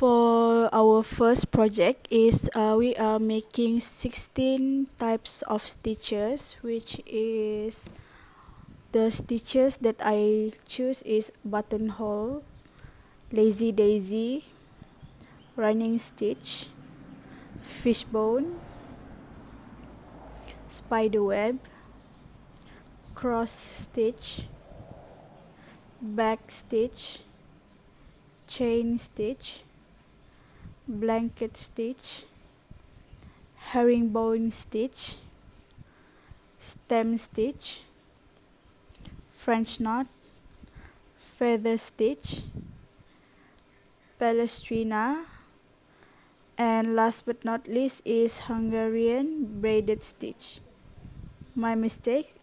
For our first project is we are making 16 types of stitches, which is the stitches that I choose is buttonhole, lazy daisy, running stitch, fishbone, spider web, cross stitch, back stitch, chain stitch, blanket stitch, herringbone stitch, stem stitch, French knot, feather stitch, palestrina, and last but not least is Hungarian braided stitch. My mistake,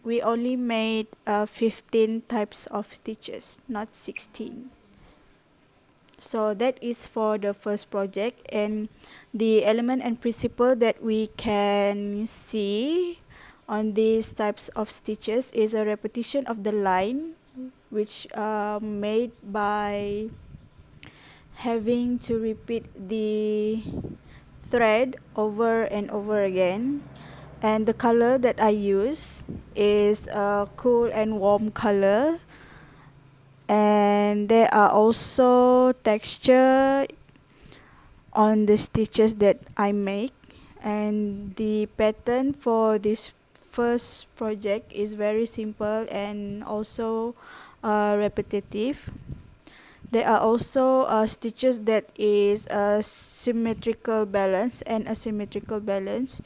we only made 15 types of stitches, not 16. So that is for the first project, and the element and principle that we can see on these types of stitches is a repetition of the line, which made by having to repeat the thread over and over again. And the color that I use is a cool and warm color, and there are also texture on the stitches that I make. And the pattern for this first project is very simple and also repetitive. There are also stitches that is a symmetrical balance and asymmetrical balance.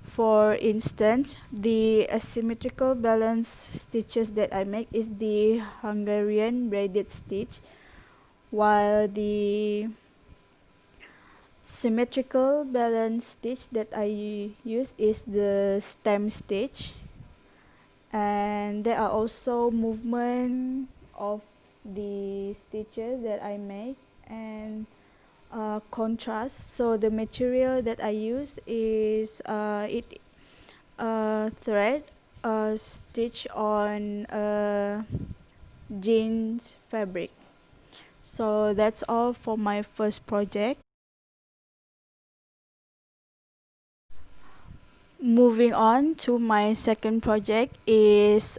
For instance, the asymmetrical balance stitches that I make is the Hungarian braided stitch, while the symmetrical balance stitch that I use is the stem stitch. And there are also movement of the stitches that I make and contrast. So the material that I use is thread stitch on jeans fabric. So that's all for my first project. Moving on to my second project is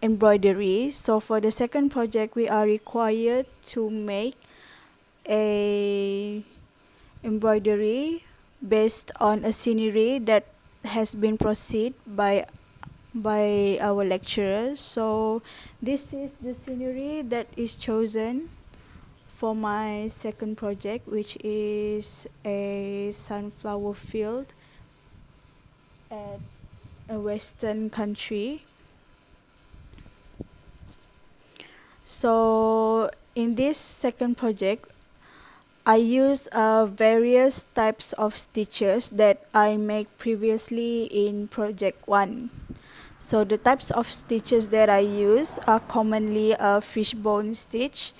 embroidery. So for the second project, we are required to make a embroidery based on a scenery that has been proceeded by our lecturer. So this is the scenery that is chosen for my second project, which is a sunflower field at a western country. So in this second project, I use various types of stitches that I make previously in project 1. So the types of stitches that I use are commonly a fishbone stitch,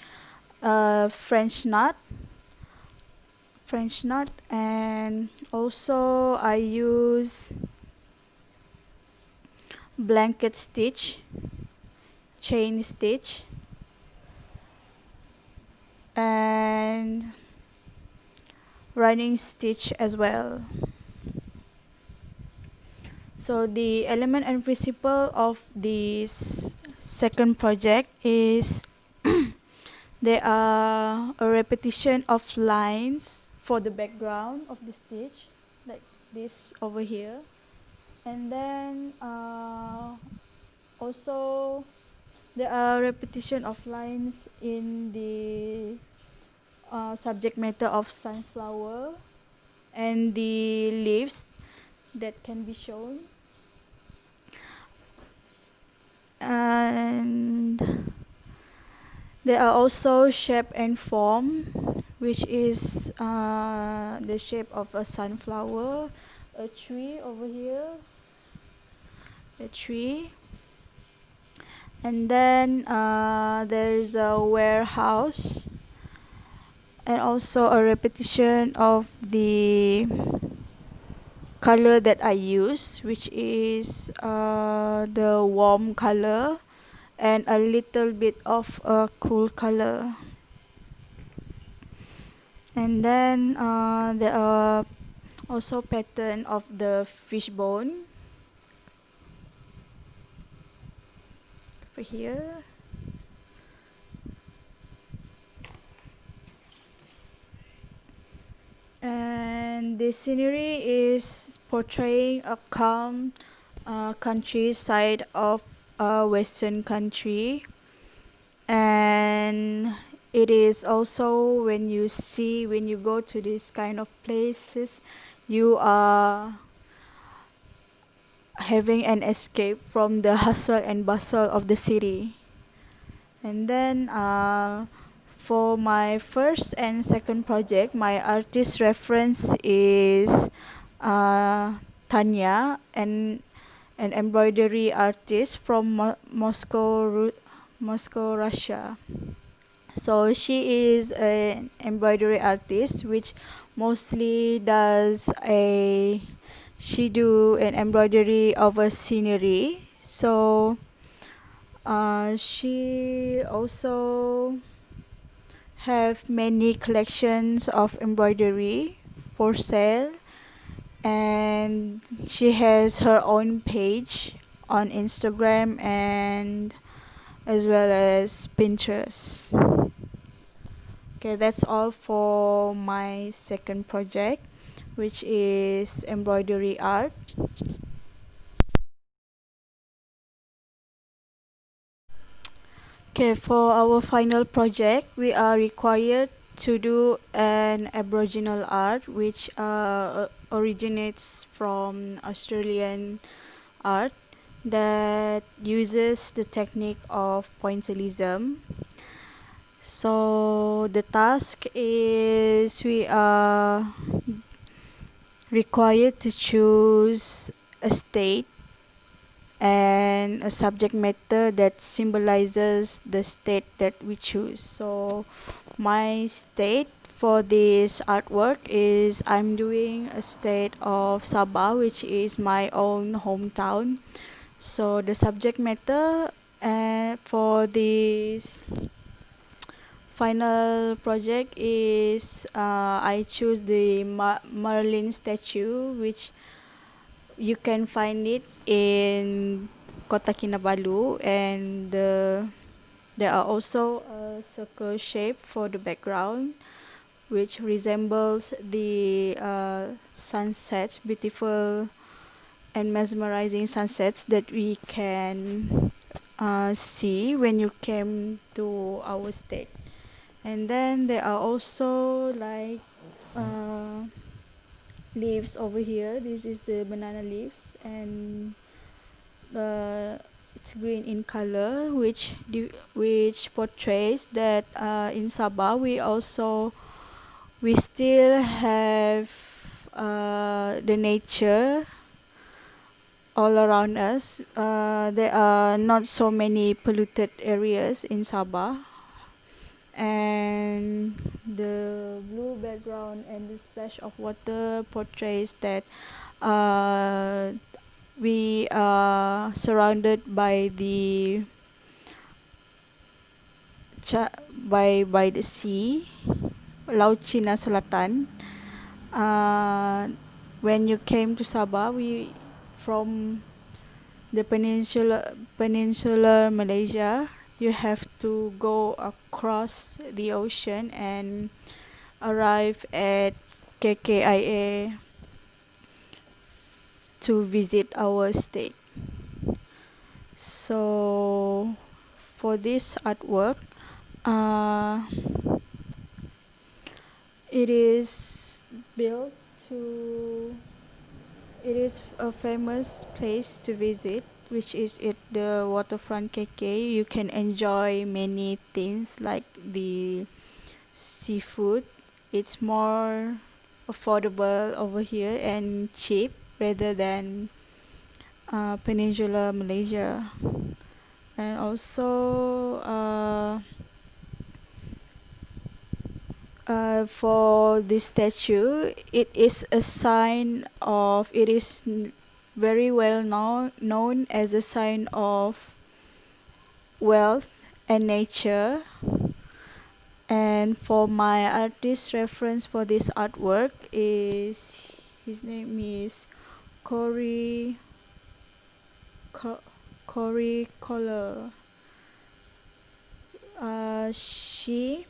French knot, and also I use blanket stitch, chain stitch, and running stitch as well. So the element and principle of this second project is there are a repetition of lines for the background of the stitch, like this over here. And then also there are repetition of lines in the subject matter of sunflower and the leaves that can be shown. And there are also shape and form, which is the shape of a sunflower, a tree over here, a tree, and then there's a warehouse, and also a repetition of the color that I use, which is the warm color and a little bit of a cool color. And then there are also pattern of the fishbone over here. And the scenery is portraying a calm countryside of a western country. And it is also when you go to these kind of places, you are having an escape from the hustle and bustle of the city. And then for my first and second project, my artist reference is Tanya, an embroidery artist from Moscow, Russia. So she is an embroidery artist, which mostly does a she do an embroidery of a scenery. So she also have many collections of embroidery for sale, and she has her own page on Instagram and as well as Pinterest. Okay, that's all for my second project, which is embroidery art. Okay, for our final project, we are required to do an Aboriginal art, which originates from Australian art that uses the technique of pointillism. So the task is we are required to choose a state and a subject matter that symbolizes the state that we choose. So my state for this artwork is I'm doing a state of Sabah, which is my own hometown. So the subject matter for this final project is I choose the Merlin statue, which you can find it in Kota Kinabalu, and there are also a circle shape for the background, which resembles the sunsets, beautiful and mesmerizing sunsets that we can see when you came to our state. And then there are also like leaves over here. This is the banana leaves, and it's green in color, which portrays that in Sabah we still have the nature all around us. There are not so many polluted areas in Sabah, and the blue background and the splash of water portrays that we are surrounded by by the sea, Laut Cina Selatan. When you came to Sabah, we from the peninsular Malaysia, you have to go across the ocean and arrive at KKIA to visit our state. So for this artwork, it is built to it is a famous place to visit, which is at the waterfront KK. You can enjoy many things like the seafood. It's more affordable over here and cheap rather than Peninsular Malaysia. And also for this statue, it is a sign of very well known as a sign of wealth and nature, and And for my artist reference for this artwork is, his name is Corey Corey Collar. She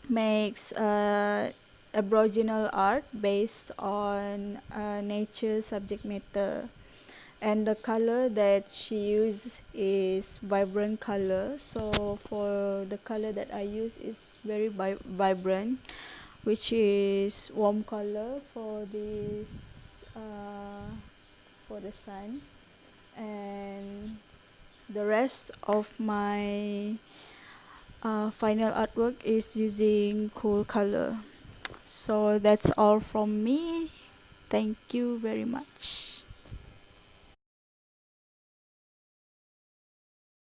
makes aboriginal art based on nature subject matter, and the color that she uses is vibrant color. So for the color that I use is very vibrant, which is warm color for this for the sun. And the rest of my final artwork is using cool color. So that's all from me. Thank you very much.